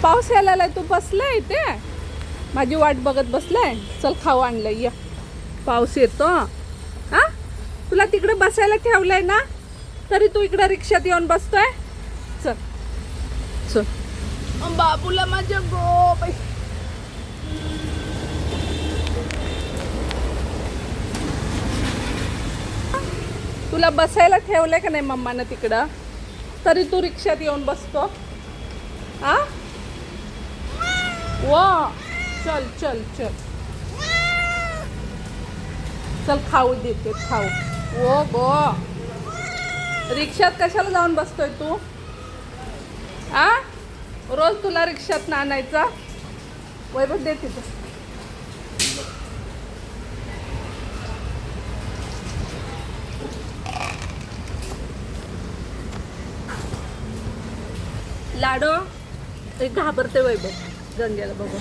पाऊस यायला लागलाय, तू बसलाय इथे माझी वाट बघत बसलाय. चल खाऊ आणलंय, या. पाऊस येतो. हा, तुला तिकडे बसायला ठेवलंय ना, तरी तू इकडे रिक्षात येऊन बसतोय. चल चल बाबूला माझ्या गो बाई. तुला बसायला ठेवलंय का नाही मम्मानं तिकडं, तरी तू रिक्षात येऊन बसतो. आ वा, चल चल चल चल खाऊ देते, खाऊ. ओ गो, रिक्षात कशाला जाऊन बसतोय तू? आ, रोज तुला रिक्षात आणायचा. वैभव दे तिथं. लाडो, एक घाबरते वैभव गंग्याला बघू.